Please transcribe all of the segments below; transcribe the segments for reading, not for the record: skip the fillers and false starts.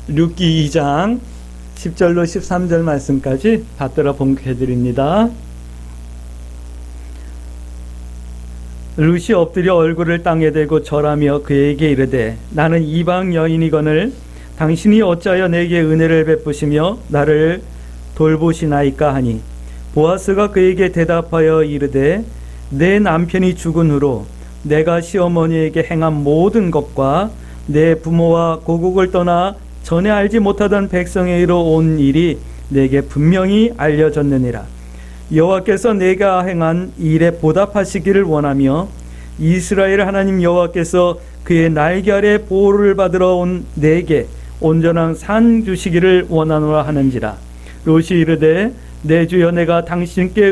룻기 2장 10절로 13절 말씀까지 받들어 봉독해드립니다. 룻이 엎드려 얼굴을 땅에 대고 절하며 그에게 이르되 나는 이방 여인이거늘 당신이 어찌하여 내게 은혜를 베푸시며 나를 돌보시나이까 하니 보아스가 그에게 대답하여 이르되 내 남편이 죽은 후로 내가 시어머니에게 행한 모든 것과 내 부모와 고국을 떠나 전에 알지 못하던 백성에게로 온 일이 내게 분명히 알려졌느니라. 여호와께서 내가 행한 일에 보답하시기를 원하며 이스라엘 하나님 여호와께서 그의 날개 아래 보호를 받으러 온 내게 온전한 산 주시기를 원하노라 하는지라. 롯이 이르되 내 주여 내가 당신께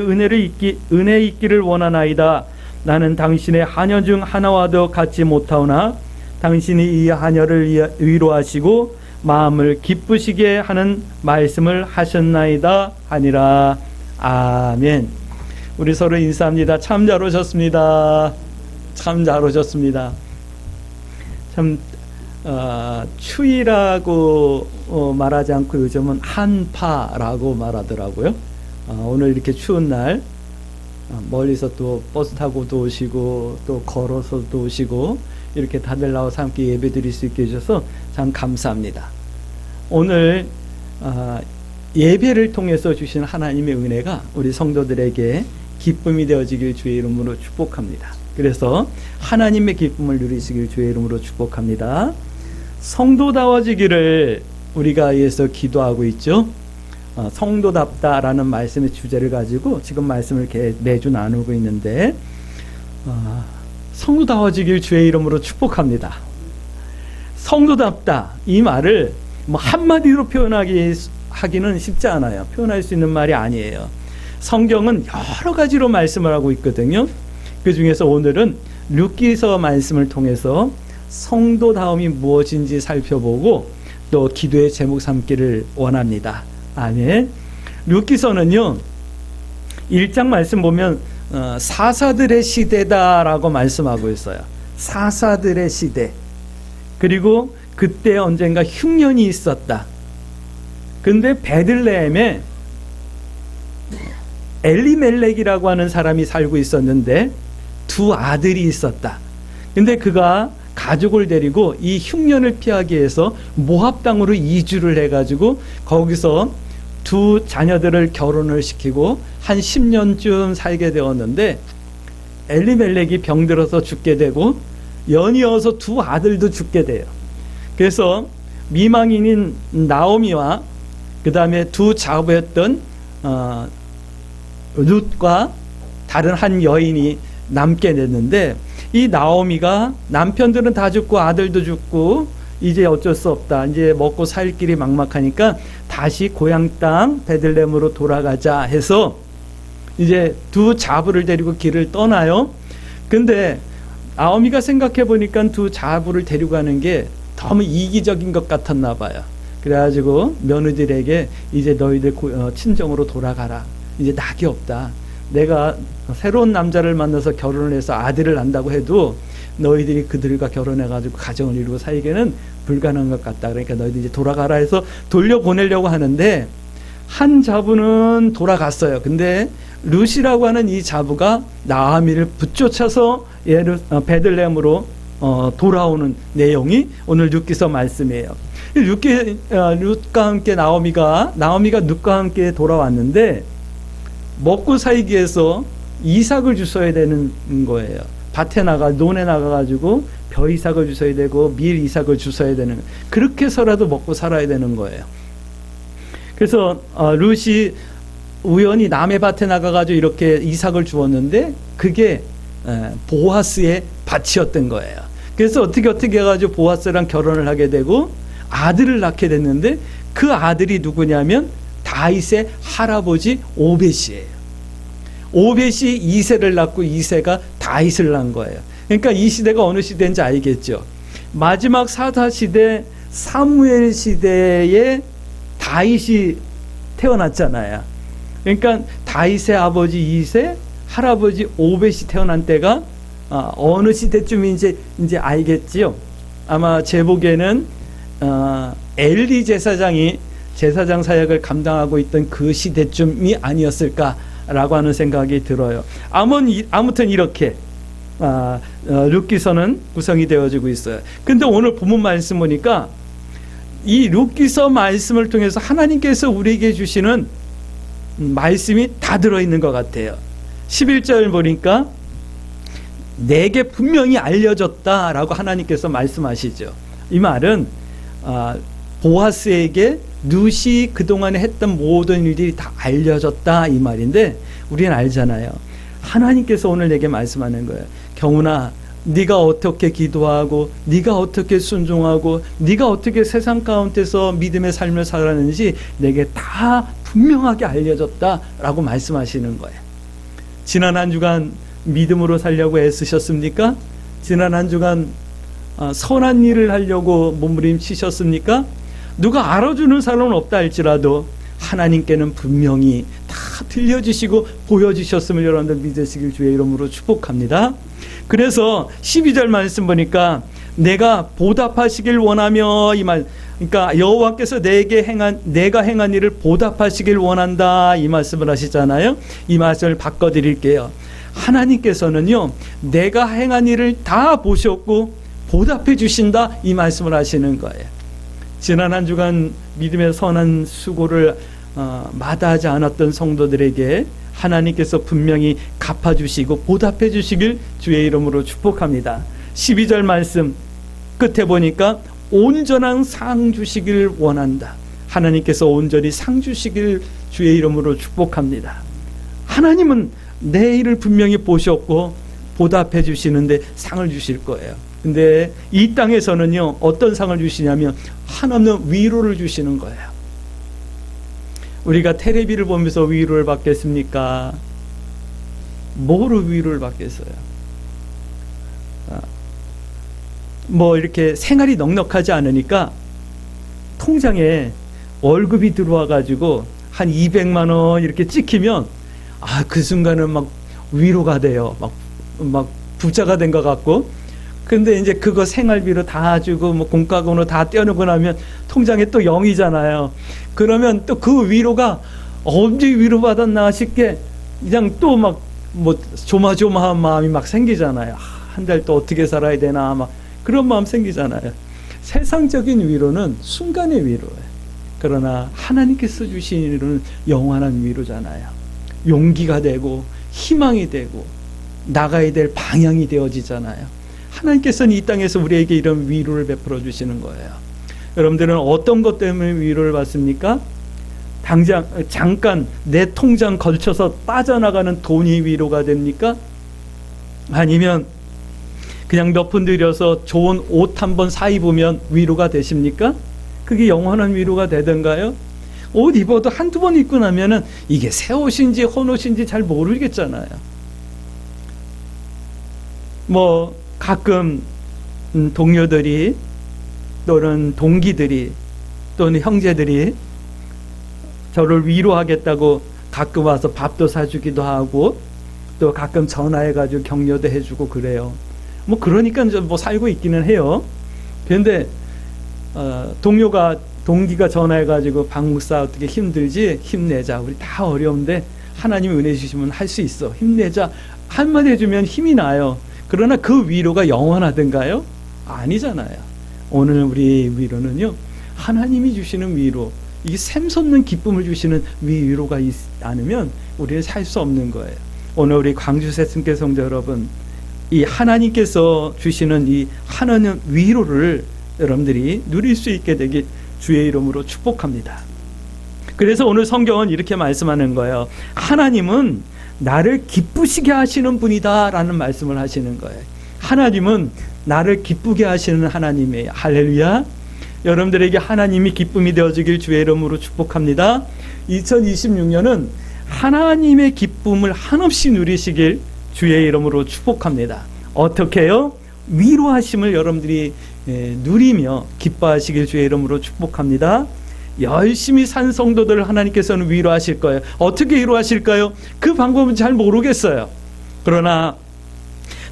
은혜 있기를 원하나이다. 나는 당신의 하녀 중 하나와도 같지 못하오나 당신이 이 하녀를 위로하시고 마음을 기쁘시게 하는 말씀을 하셨나이다 하니라. 아멘. 우리 서로 인사합니다. 참 잘 오셨습니다. 참 잘 오셨습니다. 참 추위라고 말하지 않고 요즘은 한파라고 말하더라고요. 오늘 이렇게 추운 날 멀리서 또 버스 타고도 오시고 또 걸어서도 오시고 이렇게 다들 나와서 함께 예배 드릴 수 있게 해주셔서 참 감사합니다. 오늘 예배를 통해서 주신 하나님의 은혜가 우리 성도들에게 기쁨이 되어지길 주의 이름으로 축복합니다. 그래서 하나님의 기쁨을 누리시길 주의 이름으로 축복합니다. 성도다워지기를 우리가 위해서 기도하고 있죠. 성도답다라는 말씀의 주제를 가지고 지금 말씀을 이렇게 매주 나누고 있는데 성도다워지길 주의 이름으로 축복합니다. 성도답다 이 말을 뭐 한마디로 하기는 쉽지 않아요. 표현할 수 있는 말이 아니에요. 성경은 여러 가지로 말씀을 하고 있거든요. 그 중에서 오늘은 룻기서 말씀을 통해서 성도다움이 무엇인지 살펴보고 또 기도의 제목 삼기를 원합니다. 아멘. 룻기서는요 1장 말씀 보면 사사들의 시대다라고 말씀하고 있어요. 사사들의 시대. 그리고 그때 언젠가 흉년이 있었다. 근데 베들레헴에 엘리멜렉이라고 하는 사람이 살고 있었는데 두 아들이 있었다. 근데 그가 가족을 데리고 이 흉년을 피하기 위해서 모압 땅으로 이주를 해가지고 거기서 두 자녀들을 결혼을 시키고 한 10년쯤 살게 되었는데 엘리멜렉이 병들어서 죽게 되고 연이어서 두 아들도 죽게 돼요. 그래서 미망인인 나오미와 그 다음에 두 자부였던 룻과 다른 한 여인이 남게 됐는데 이 나오미가 남편들은 다 죽고 아들도 죽고 이제 어쩔 수 없다. 이제 먹고 살 길이 막막하니까 다시 고향 땅 베들레헴으로 돌아가자 해서 이제 두 자부를 데리고 길을 떠나요. 근데 나오미가 생각해 보니까 두 자부를 데리고 가는 게 너무 이기적인 것 같았나 봐요. 그래가지고 며느리들에게 이제 너희들 친정으로 돌아가라. 이제 낙이 없다. 내가 새로운 남자를 만나서 결혼을 해서 아들을 낳는다고 해도 너희들이 그들과 결혼해가지고 가정을 이루고 살기에는 불가능한 것 같다. 그러니까 너희들 이제 돌아가라 해서 돌려보내려고 하는데 한 자부는 돌아갔어요. 근데 룻이라고 하는 이 자부가 나아미를 붙쫓아서 베들레헴으로 돌아오는 내용이 오늘 룻기서 말씀이에요. 룻과 함께 나오미가 룻과 함께 돌아왔는데 먹고 살기 위해서 이삭을 주셔야 되는 거예요. 밭에 논에 나가가지고 벼 이삭을 주셔야 되고 밀 이삭을 주셔야 되는 거예요. 그렇게 해서라도 먹고 살아야 되는 거예요. 그래서 룻이 우연히 남의 밭에 나가가지고 이렇게 이삭을 주었는데 그게 보아스의 밭이었던 거예요. 그래서 어떻게 해가지고 보아스랑 결혼을 하게 되고 아들을 낳게 됐는데 그 아들이 누구냐면 다윗의 할아버지 오벳이에요. 오벳이 이새를 낳고 이새가 다윗을 낳은 거예요. 그러니까 이 시대가 어느 시대인지 알겠죠. 마지막 사사 시대 사무엘 시대에 다윗이 태어났잖아요. 그러니까 다윗의 아버지 이새, 할아버지 오벳이 태어난 때가 어느 시대쯤인지 이제 알겠지요. 아마 제 보기에는 엘리 제사장이 제사장 사역을 감당하고 있던 그 시대쯤이 아니었을까라고 하는 생각이 들어요. 아무튼 이렇게 룻기서는 구성이 되어지고 있어요. 근데 오늘 본문 말씀 보니까 이 룻기서 말씀을 통해서 하나님께서 우리에게 주시는 말씀이 다 들어있는 것 같아요. 11절 보니까 내게 분명히 알려졌다라고 하나님께서 말씀하시죠. 이 말은 보아스에게 룻이 그동안에 했던 모든 일들이 다 알려졌다 이 말인데, 우리는 알잖아요. 하나님께서 오늘 내게 말씀하는 거예요. 경훈아, 네가 어떻게 기도하고 네가 어떻게 순종하고 네가 어떻게 세상 가운데서 믿음의 삶을 살았는지 내게 다 분명하게 알려졌다라고 말씀하시는 거예요. 지난 한 주간 믿음으로 살려고 애쓰셨습니까? 지난 한 주간 선한 일을 하려고 몸부림치셨습니까? 누가 알아주는 사람은 없다 할지라도 하나님께는 분명히 다 들려주시고 보여주셨음을 여러분들 믿으시길 주의 이름으로 축복합니다. 그래서 12절 말씀 보니까 내가 보답하시길 원하며, 이 말, 그러니까 여호와께서 내가 행한 일을 보답하시길 원한다 이 말씀을 하시잖아요. 이 말씀을 바꿔드릴게요. 하나님께서는요, 내가 행한 일을 다 보셨고 보답해 주신다 이 말씀을 하시는 거예요. 지난 한 주간 믿음의 선한 수고를 마다하지 않았던 성도들에게 하나님께서 분명히 갚아주시고 보답해 주시길 주의 이름으로 축복합니다. 12절 말씀 끝에 보니까 온전한 상 주시길 원한다. 하나님께서 온전히 상 주시길 주의 이름으로 축복합니다. 하나님은 내 일을 분명히 보셨고 보답해 주시는데 상을 주실 거예요. 근데 이 땅에서는요, 어떤 상을 주시냐면 한없는 위로를 주시는 거예요. 우리가 텔레비를 보면서 위로를 받겠습니까? 뭐로 위로를 받겠어요? 뭐 이렇게 생활이 넉넉하지 않으니까 통장에 월급이 들어와 가지고 한 200만 원 이렇게 찍히면 그 순간은 막 위로가 돼요. 막 부자가 된 것 같고. 근데 이제 그거 생활비로 다 주고 뭐 공과금으로 다 떼어놓고 나면 통장에 또 0이잖아요. 그러면 또 그 위로가 언제 위로받았나 싶게 그냥 또 막 뭐 조마조마한 마음이 막 생기잖아요. 한 달 또 어떻게 살아야 되나 막 그런 마음 생기잖아요. 세상적인 위로는 순간의 위로예요. 그러나 하나님께서 주신 위로는 영원한 위로잖아요. 용기가 되고 희망이 되고 나가야 될 방향이 되어지잖아요. 하나님께서는 이 땅에서 우리에게 이런 위로를 베풀어 주시는 거예요. 여러분들은 어떤 것 때문에 위로를 받습니까? 잠깐 내 통장 걸쳐서 빠져나가는 돈이 위로가 됩니까? 아니면 그냥 몇 푼 들여서 좋은 옷 한 번 사 입으면 위로가 되십니까? 그게 영원한 위로가 되던가요? 옷 입어도 한두 번 입고 나면은 이게 새 옷인지 헌 옷인지 잘 모르겠잖아요. 뭐 가끔 동료들이 또는 동기들이 또는 형제들이 저를 위로하겠다고 가끔 와서 밥도 사주기도 하고 또 가끔 전화해가지고 격려도 해주고 그래요. 뭐 그러니까 뭐 살고 있기는 해요. 그런데 동기가 전화해가지고 박 목사 어떻게 힘들지? 힘내자. 우리 다 어려운데 하나님이 은혜 주시면 할 수 있어. 힘내자. 한마디 해주면 힘이 나요. 그러나 그 위로가 영원하던가요? 아니잖아요. 오늘 우리 위로는요, 하나님이 주시는 위로, 이게 샘솟는 기쁨을 주시는 위로가 않으면 우리는 살 수 없는 거예요. 오늘 우리 광주 새순교 성도 여러분, 이 하나님께서 주시는 이 하나님 위로를 여러분들이 누릴 수 있게 되길 주의 이름으로 축복합니다. 그래서 오늘 성경은 이렇게 말씀하는 거예요. 하나님은 나를 기쁘시게 하시는 분이다 라는 말씀을 하시는 거예요. 하나님은 나를 기쁘게 하시는 하나님이에요. 할렐루야. 여러분들에게 하나님이 기쁨이 되어지길 주의 이름으로 축복합니다. 2026년은 하나님의 기쁨을 한없이 누리시길 주의 이름으로 축복합니다. 어떻게 해요? 위로하심을 여러분들이 누리며 기뻐하시길 주의 이름으로 축복합니다. 열심히 산 성도들을 하나님께서는 위로하실 거예요. 어떻게 위로하실까요? 그 방법은 잘 모르겠어요. 그러나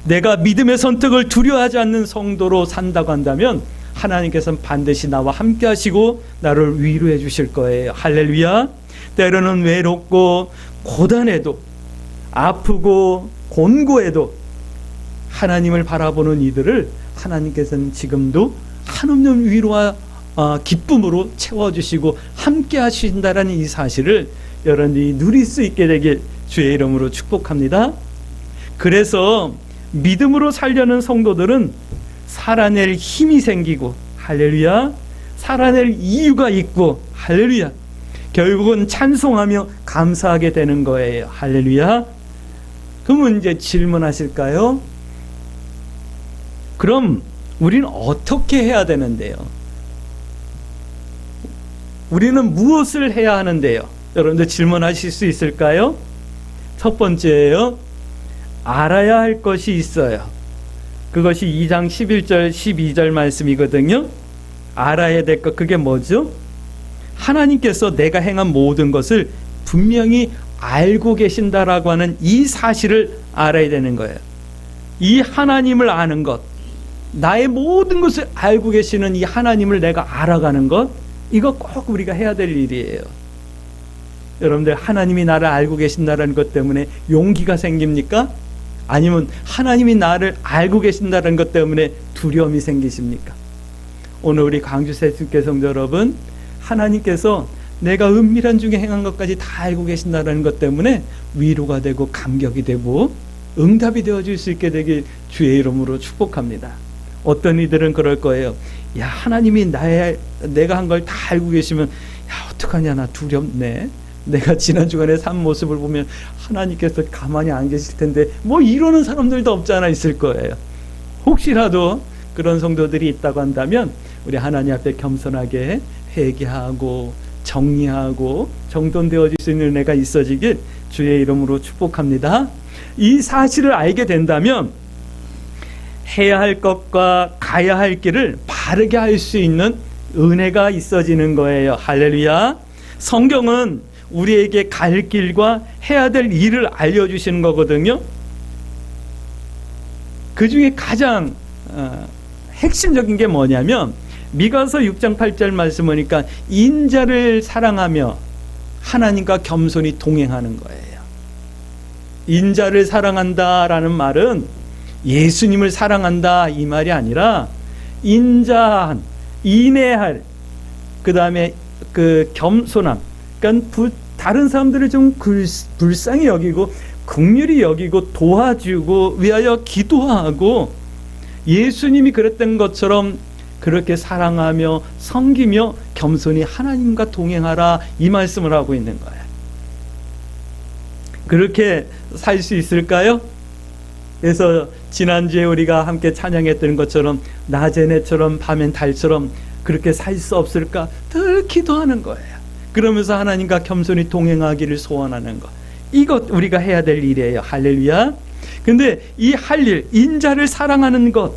내가 믿음의 선택을 두려워하지 않는 성도로 산다고 한다면 하나님께서는 반드시 나와 함께 하시고 나를 위로해 주실 거예요. 할렐루야. 때로는 외롭고 고단해도 아프고 곤고해도 하나님을 바라보는 이들을 하나님께서는 지금도 한없는 위로와 기쁨으로 채워주시고 함께 하신다라는 이 사실을 여러분들이 누릴 수 있게 되길 주의 이름으로 축복합니다. 그래서 믿음으로 살려는 성도들은 살아낼 힘이 생기고, 할렐루야, 살아낼 이유가 있고, 할렐루야, 결국은 찬송하며 감사하게 되는 거예요. 할렐루야. 그러면 이제 질문하실까요? 그럼 우리는 어떻게 해야 되는데요? 우리는 무엇을 해야 하는데요? 여러분들 질문하실 수 있을까요? 첫 번째예요. 알아야 할 것이 있어요. 그것이 2장 11절 12절 말씀이거든요. 알아야 될 것, 그게 뭐죠? 하나님께서 내가 행한 모든 것을 분명히 알고 계신다라고 하는 이 사실을 알아야 되는 거예요. 이 하나님을 아는 것, 나의 모든 것을 알고 계시는 이 하나님을 내가 알아가는 것, 이거 꼭 우리가 해야 될 일이에요. 여러분들, 하나님이 나를 알고 계신다는 것 때문에 용기가 생깁니까? 아니면 하나님이 나를 알고 계신다는 것 때문에 두려움이 생기십니까? 오늘 우리 광주 새순교 성도 여러분, 하나님께서 내가 은밀한 중에 행한 것까지 다 알고 계신다는 것 때문에 위로가 되고 감격이 되고 응답이 되어질 수 있게 되길 주의 이름으로 축복합니다. 어떤 이들은 그럴 거예요. 야, 하나님이 내가 한 걸 다 알고 계시면, 야, 어떡하냐, 나 두렵네. 내가 지난 주간에 산 모습을 보면 하나님께서 가만히 안 계실 텐데, 뭐 이러는 사람들도 없지 않아 있을 거예요. 혹시라도 그런 성도들이 있다고 한다면 우리 하나님 앞에 겸손하게 회개하고 정리하고 정돈되어질 수 있는 은혜가 있어지길 주의 이름으로 축복합니다. 이 사실을 알게 된다면 해야 할 것과 가야 할 길을 바르게 할 수 있는 은혜가 있어지는 거예요. 할렐루야. 성경은 우리에게 갈 길과 해야 될 일을 알려주시는 거거든요. 그 중에 가장 핵심적인 게 뭐냐면 미가서 6장 8절 말씀 보니까 인자를 사랑하며 하나님과 겸손히 동행하는 거예요. 인자를 사랑한다라는 말은 예수님을 사랑한다 이 말이 아니라 인자한, 인내할, 그 다음에 그 겸손함, 그러니까 다른 사람들을 좀 불쌍히 여기고 긍휼히 여기고 도와주고 위하여 기도하고 예수님이 그랬던 것처럼 그렇게 사랑하며 섬기며 겸손히 하나님과 동행하라, 이 말씀을 하고 있는 거예요. 그렇게 살 수 있을까요? 그래서 지난주에 우리가 함께 찬양했던 것처럼 낮엔 해처럼 밤엔 달처럼 그렇게 살 수 없을까 늘 기도하는 거예요. 그러면서 하나님과 겸손히 동행하기를 소원하는 것, 이것 우리가 해야 될 일이에요. 할렐루야. 근데 이 할 일, 인자를 사랑하는 것,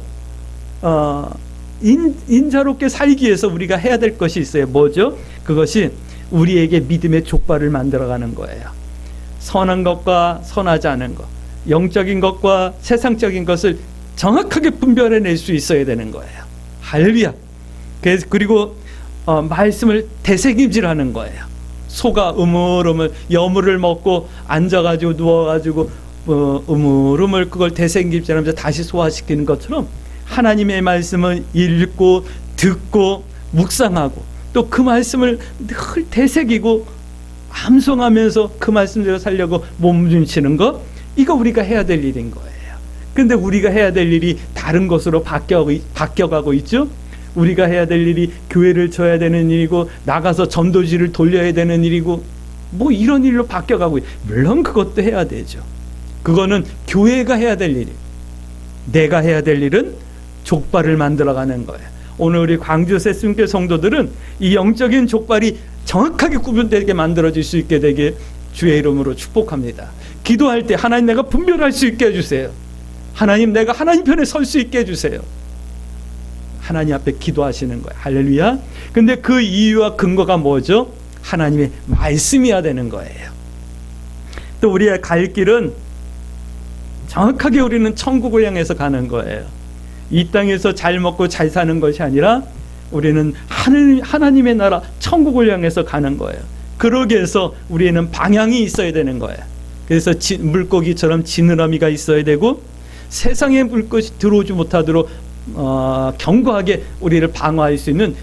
인자롭게 살기 위해서 우리가 해야 될 것이 있어요. 뭐죠? 그것이 우리에게 믿음의 족발을 만들어가는 거예요. 선한 것과 선하지 않은 것, 영적인 것과 세상적인 것을 정확하게 분별해낼 수 있어야 되는 거예요. 할렐루야. 그리고 말씀을 되새김질하는 거예요. 소가 우물우물 여물을 먹고 앉아가지고 누워가지고 우물우물 그걸 되새김질하면서 다시 소화시키는 것처럼 하나님의 말씀을 읽고 듣고 묵상하고 또 그 말씀을 늘 되새기고 암송하면서 그 말씀대로 살려고 몸부림치는 것, 이거 우리가 해야 될 일인 거예요. 근데 우리가 해야 될 일이 다른 것으로 바뀌어가고 있죠. 우리가 해야 될 일이 교회를 쳐야 되는 일이고 나가서 전도지를 돌려야 되는 일이고 뭐 이런 일로 바뀌어가고 있어요. 물론 그것도 해야 되죠. 그거는 교회가 해야 될 일이에요. 내가 해야 될 일은 족발을 만들어가는 거예요. 오늘 우리 광주 새순교 성도들은 이 영적인 족발이 정확하게 구분되게 만들어질 수 있게 되게 주의 이름으로 축복합니다. 기도할 때 하나님 내가 분별할 수 있게 해주세요. 하나님 내가 하나님 편에 설 수 있게 해주세요. 하나님 앞에 기도하시는 거예요. 할렐루야. 근데 그 이유와 근거가 뭐죠? 하나님의 말씀이어야 되는 거예요. 또 우리의 갈 길은 정확하게 우리는 천국을 향해서 가는 거예요. 이 땅에서 잘 먹고 잘 사는 것이 아니라 우리는 하나님의 나라 천국을 향해서 가는 거예요. 그러기 위해서 우리에는 방향이 있어야 되는 거예요. 그래서 물고기처럼 지느러미가 있어야 되고 세상의 물것이 들어오지 못하도록 견고하게 우리를 방어할 수 있는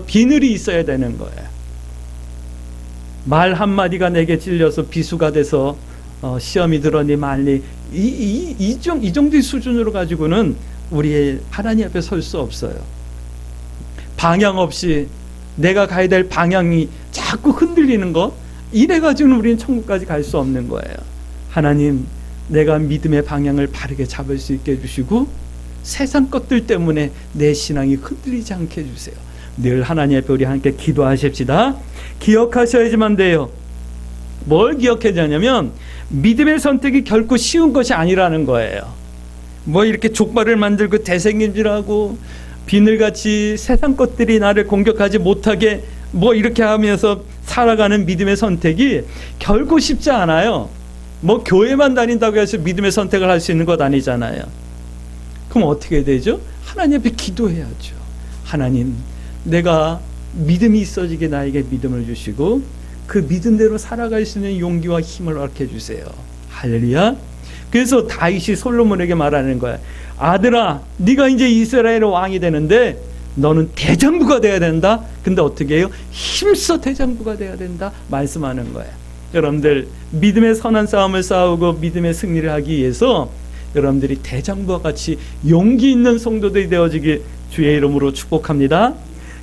비늘이 있어야 되는 거예요. 말 한마디가 내게 찔려서 비수가 돼서 시험이 들어니 말리 이 정도의 수준으로 가지고는 우리의 하나님 앞에 설 수 없어요. 방향 없이 내가 가야 될 방향이 자꾸 흔들리는 것, 이래 가지고는 우리는 천국까지 갈 수 없는 거예요. 하나님, 내가 믿음의 방향을 바르게 잡을 수 있게 해주시고 세상 것들 때문에 내 신앙이 흔들리지 않게 해주세요. 늘 하나님 앞에 우리 함께 기도하십시다. 기억하셔야지만 돼요. 뭘 기억해야 되냐면 믿음의 선택이 결코 쉬운 것이 아니라는 거예요. 뭐 이렇게 족발을 만들고 대생김질하고 비늘같이 세상 것들이 나를 공격하지 못하게 뭐 이렇게 하면서 살아가는 믿음의 선택이 결코 쉽지 않아요. 뭐 교회만 다닌다고 해서 믿음의 선택을 할 수 있는 것 아니잖아요. 그럼 어떻게 되죠? 하나님 앞에 기도해야죠. 하나님, 내가 믿음이 있어지게 나에게 믿음을 주시고 그 믿음대로 살아갈 수 있는 용기와 힘을 허락해 주세요. 할렐루야. 그래서 다윗이 솔로몬에게 말하는 거야. 아들아, 네가 이제 이스라엘의 왕이 되는데 너는 대장부가 돼야 된다. 근데 어떻게 해요? 힘써 대장부가 돼야 된다 말씀하는 거예요. 여러분들, 믿음의 선한 싸움을 싸우고 믿음의 승리를 하기 위해서 여러분들이 대장부와 같이 용기 있는 성도들이 되어지길 주의 이름으로 축복합니다.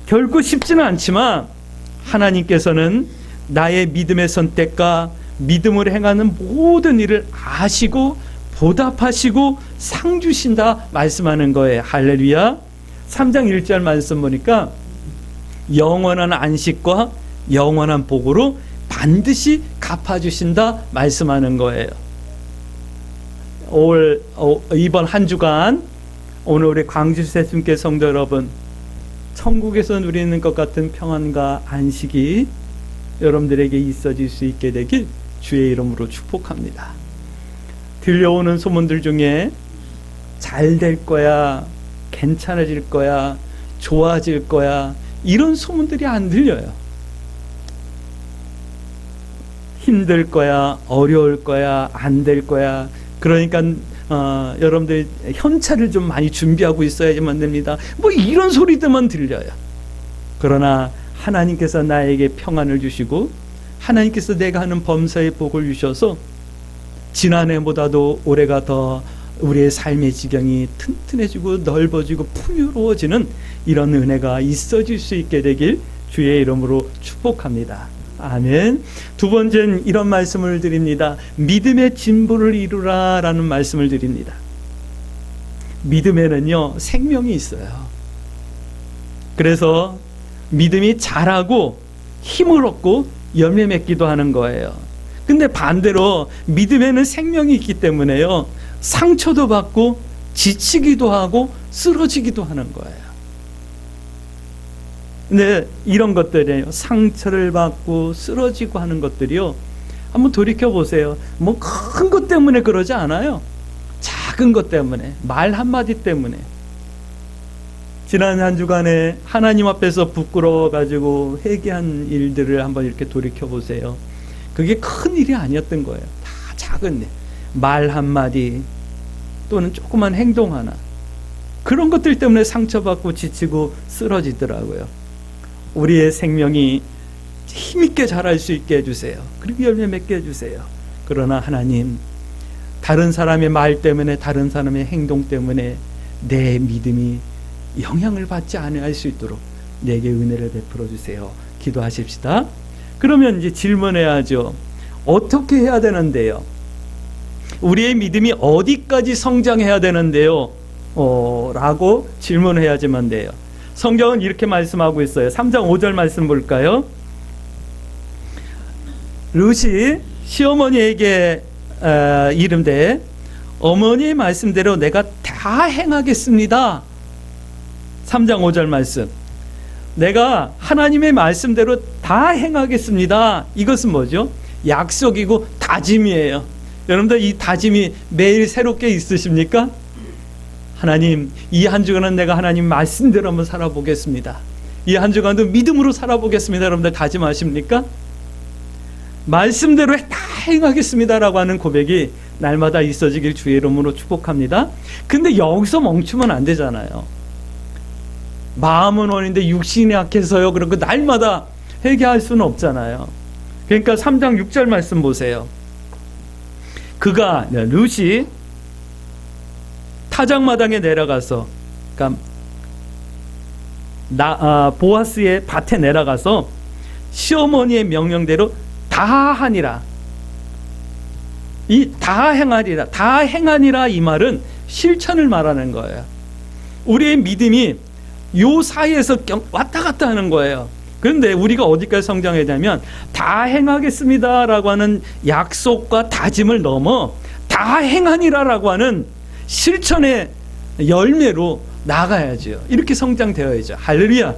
결코 쉽지는 않지만 하나님께서는 나의 믿음의 선택과 믿음으로 행하는 모든 일을 아시고 보답하시고 상 주신다 말씀하는 거예요. 할렐루야. 3장 1절 말씀 보니까 영원한 안식과 영원한 복으로 반드시 갚아주신다 말씀하는 거예요. 이번 한 주간 오늘 우리 광주 새순교 성도 여러분, 천국에서 누리는 것 같은 평안과 안식이 여러분들에게 있어질 수 있게 되길 주의 이름으로 축복합니다. 들려오는 소문들 중에 잘 될 거야, 괜찮아질 거야, 좋아질 거야, 이런 소문들이 안 들려요. 힘들 거야, 어려울 거야, 안 될 거야. 그러니까 여러분들 현찰을 좀 많이 준비하고 있어야지만 됩니다. 뭐 이런 소리들만 들려요. 그러나 하나님께서 나에게 평안을 주시고 하나님께서 내가 하는 범사의 복을 주셔서 지난해보다도 올해가 더 우리의 삶의 지경이 튼튼해지고 넓어지고 풍요로워지는 이런 은혜가 있어질 수 있게 되길 주의 이름으로 축복합니다. 아멘. 두 번째는 이런 말씀을 드립니다. 믿음의 진보를 이루라 라는 말씀을 드립니다. 믿음에는요, 생명이 있어요. 그래서 믿음이 자라고 힘을 얻고 열매 맺기도 하는 거예요. 근데 반대로 믿음에는 생명이 있기 때문에요, 상처도 받고 지치기도 하고 쓰러지기도 하는 거예요. 근데 이런 것들이에요. 상처를 받고 쓰러지고 하는 것들이요, 한번 돌이켜 보세요. 뭐 큰 것 때문에 그러지 않아요. 작은 것 때문에, 말 한마디 때문에. 지난 한 주간에 하나님 앞에서 부끄러워 가지고 회개한 일들을 한번 이렇게 돌이켜 보세요. 그게 큰 일이 아니었던 거예요. 다 작은 일, 말 한마디 또는 조그만 행동 하나, 그런 것들 때문에 상처받고 지치고 쓰러지더라고요. 우리의 생명이 힘있게 자랄 수 있게 해주세요. 그리고 열매 맺게 해주세요. 그러나 하나님, 다른 사람의 말 때문에, 다른 사람의 행동 때문에 내 믿음이 영향을 받지 않을 수 있도록 내게 은혜를 베풀어 주세요. 기도하십시다. 그러면 이제 질문해야죠. 어떻게 해야 되는데요? 우리의 믿음이 어디까지 성장해야 되는데요? 라고 질문해야지만 돼요. 성경은 이렇게 말씀하고 있어요. 3장 5절 말씀 볼까요? 룻이 시어머니에게 이른데 어머니의 말씀대로 내가 다 행하겠습니다. 3장 5절 말씀. 내가 하나님의 말씀대로 다 행하겠습니다. 이것은 뭐죠? 약속이고 다짐이에요. 여러분들 이 다짐이 매일 새롭게 있으십니까? 하나님, 이 한 주간은 내가 하나님 말씀대로 한번 살아보겠습니다. 이 한 주간도 믿음으로 살아보겠습니다. 여러분들 다짐하십니까? 말씀대로 다 행하겠습니다라고 하는 고백이 날마다 있어지길 주의 이름으로 축복합니다. 근데 여기서 멈추면 안 되잖아요. 마음은 원인데 육신이 약해서요. 그리고 날마다 회개할 수는 없잖아요. 그러니까 3장 6절 말씀 보세요. 그가, 룻이 타작마당에 내려가서, 그러니까 보아스의 밭에 내려가서 시어머니의 명령대로 다 하니라. 이 다 행하리라, 다 행하니라 이 말은 실천을 말하는 거예요. 우리의 믿음이 요 사이에서 왔다 갔다 하는 거예요. 그런데 우리가 어디까지 성장해야 되냐면 다 행하겠습니다라고 하는 약속과 다짐을 넘어 다 행하니라라고 하는 실천의 열매로 나가야죠. 이렇게 성장되어야죠. 할렐루야.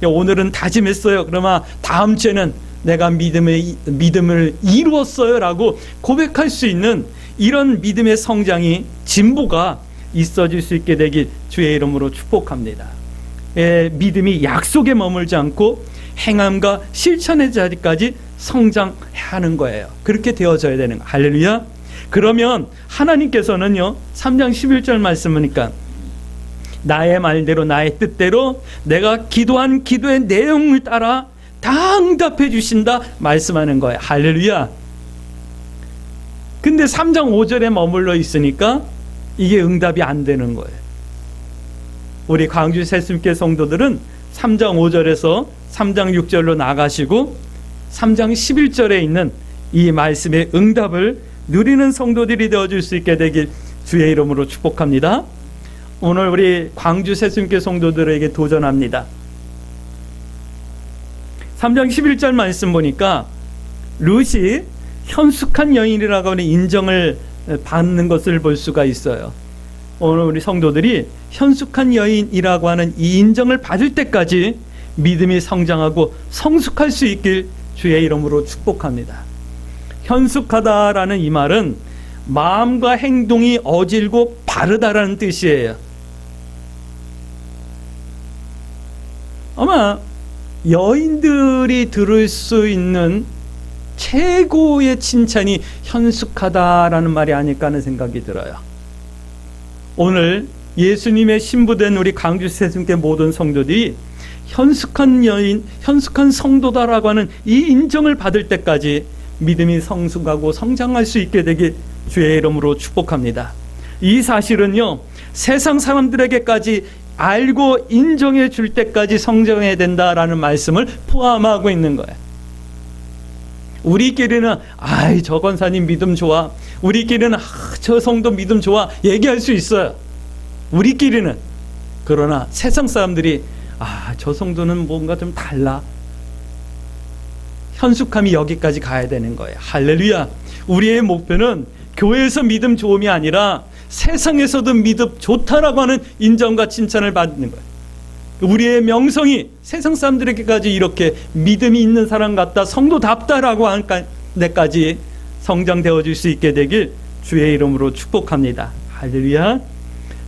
오늘은 다짐했어요. 그러면 다음 주에는 내가 믿음을 이루었어요 라고 고백할 수 있는 이런 믿음의 성장이, 진보가 있어질 수 있게 되길 주의 이름으로 축복합니다. 믿음이 약속에 머물지 않고 행함과 실천의 자리까지 성장하는 거예요. 그렇게 되어져야 되는 거예요. 할렐루야. 그러면 하나님께서는요, 3장 11절 말씀이니까 나의 말대로 나의 뜻대로 내가 기도한 기도의 내용을 따라 다 응답해 주신다 말씀하는 거예요. 할렐루야. 근데 3장 5절에 머물러 있으니까 이게 응답이 안 되는 거예요. 우리 광주 새순교 성도들은 3장 5절에서 3장 6절로 나가시고 3장 11절에 있는 이 말씀의 응답을 누리는 성도들이 되어줄 수 있게 되길 주의 이름으로 축복합니다. 오늘 우리 광주 새순교 성도들에게 도전합니다. 3장 11절 말씀 보니까 룻이 현숙한 여인이라고 하는 인정을 받는 것을 볼 수가 있어요. 오늘 우리 성도들이 현숙한 여인이라고 하는 이 인정을 받을 때까지 믿음이 성장하고 성숙할 수 있길 주의 이름으로 축복합니다. 현숙하다라는 이 말은 마음과 행동이 어질고 바르다라는 뜻이에요. 아마 여인들이 들을 수 있는 최고의 칭찬이 현숙하다라는 말이 아닐까 하는 생각이 들어요. 오늘 예수님의 신부된 우리 광주 새순교 모든 성도들이 현숙한 여인, 현숙한 성도다라고 하는 이 인정을 받을 때까지 믿음이 성숙하고 성장할 수 있게 되길 주의 이름으로 축복합니다. 이 사실은요, 세상 사람들에게까지 알고 인정해 줄 때까지 성장해야 된다라는 말씀을 포함하고 있는 거예요. 우리끼리는 저 권사님 믿음 좋아, 우리끼리는 저 성도 믿음 좋아 얘기할 수 있어요. 우리끼리는. 그러나 세상 사람들이 저 성도는 뭔가 좀 달라, 현숙함이 여기까지 가야 되는 거예요. 할렐루야. 우리의 목표는 교회에서 믿음 좋음이 아니라 세상에서도 믿음 좋다라고 하는 인정과 칭찬을 받는 거예요. 우리의 명성이 세상 사람들에게까지 이렇게 믿음이 있는 사람 같다, 성도답다라고 하는 데까지 성장되어질 수 있게 되길 주의 이름으로 축복합니다. 할렐루야.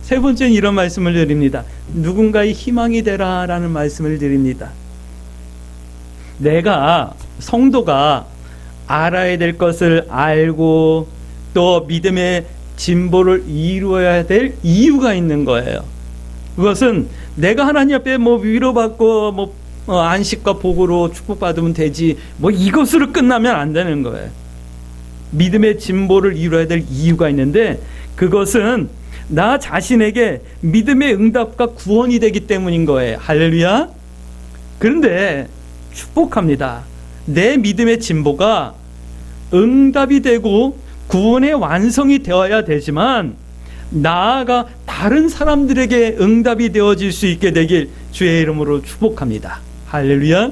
세 번째는 이런 말씀을 드립니다. 누군가의 희망이 되라라는 말씀을 드립니다. 내가, 성도가 알아야 될 것을 알고 또 믿음의 진보를 이루어야 될 이유가 있는 거예요. 그것은 내가 하나님 앞에 위로받고 안식과 복으로 축복받으면 되지 이것으로 끝나면 안 되는 거예요. 믿음의 진보를 이루어야 될 이유가 있는데 그것은 나 자신에게 믿음의 응답과 구원이 되기 때문인 거예요. 할렐루야. 그런데 축복합니다. 내 믿음의 진보가 응답이 되고 구원의 완성이 되어야 되지만 나아가 다른 사람들에게 응답이 되어질 수 있게 되길 주의 이름으로 축복합니다. 할렐루야.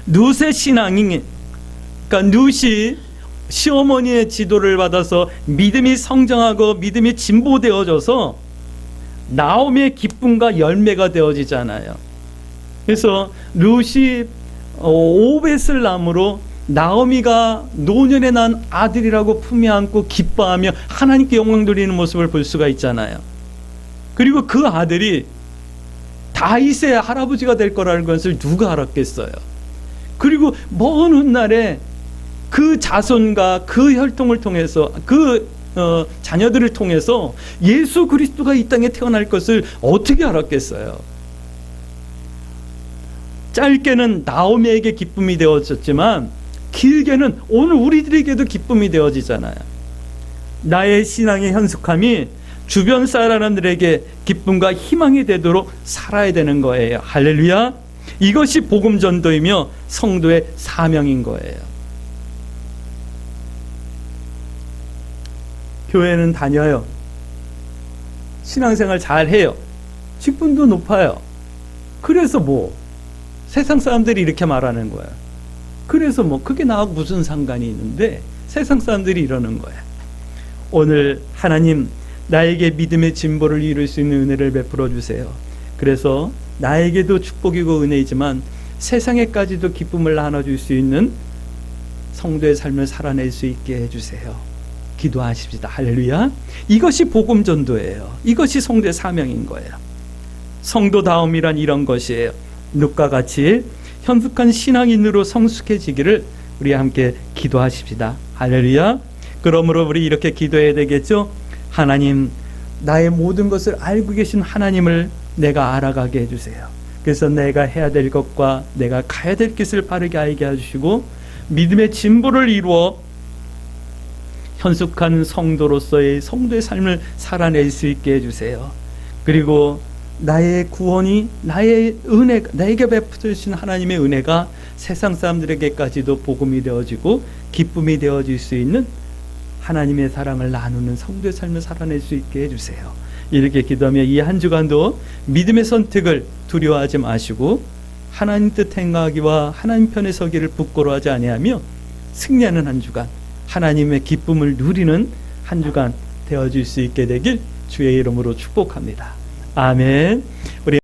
룻의 신앙이, 그러니까 룻이 시어머니의 지도를 받아서 믿음이 성장하고 믿음이 진보되어져서 나오미의 기쁨과 열매가 되어지잖아요. 그래서 룻이 오벳을 남으로 나오미가 노년에 난 아들이라고 품에 안고 기뻐하며 하나님께 영광 돌리는 모습을 볼 수가 있잖아요. 그리고 그 아들이 다윗의 할아버지가 될 거라는 것을 누가 알았겠어요. 그리고 먼 훗날에 그 자손과 그 혈통을 통해서 그 자녀들을 통해서 예수 그리스도가 이 땅에 태어날 것을 어떻게 알았겠어요. 짧게는 나오미에게 기쁨이 되어졌지만 길게는 오늘 우리들에게도 기쁨이 되어지잖아요. 나의 신앙의 현숙함이 주변 사람들에게 기쁨과 희망이 되도록 살아야 되는 거예요. 할렐루야. 이것이 복음 전도이며 성도의 사명인 거예요. 교회는 다녀요. 신앙생활 잘 해요. 직분도 높아요. 그래서 뭐 세상 사람들이 이렇게 말하는 거야. 그래서 뭐 그게 나하고 무슨 상관이 있는데 세상 사람들이 이러는 거야. 오늘 하나님 나에게 믿음의 진보를 이룰 수 있는 은혜를 베풀어 주세요. 그래서 나에게도 축복이고 은혜이지만 세상에까지도 기쁨을 나눠줄 수 있는 성도의 삶을 살아낼 수 있게 해주세요. 기도하십시다. 할렐루야. 이것이 복음 전도예요. 이것이 성도의 사명인 거예요. 성도다움이란 이런 것이에요. 눕과 같이 현숙한 신앙인으로 성숙해지기를 우리 함께 기도하십시다. 할렐루야. 그러므로 우리 이렇게 기도해야 되겠죠. 하나님, 나의 모든 것을 알고 계신 하나님을 내가 알아가게 해주세요. 그래서 내가 해야 될 것과 내가 가야 될 길을 바르게 알게 해주시고 믿음의 진보를 이루어 현숙한 성도로서의 성도의 삶을 살아낼 수 있게 해주세요. 그리고 나의 구원이, 나의 은혜, 나에게 베푸신 하나님의 은혜가 세상 사람들에게까지도 복음이 되어지고 기쁨이 되어질 수 있는 하나님의 사랑을 나누는 성도의 삶을 살아낼 수 있게 해주세요. 이렇게 기도하며 이 한 주간도 믿음의 선택을 두려워하지 마시고 하나님 뜻 행하기와 하나님 편에 서기를 부끄러워하지 아니하며 승리하는 한 주간, 하나님의 기쁨을 누리는 한 주간 되어질 수 있게 되길 주의 이름으로 축복합니다. 아멘.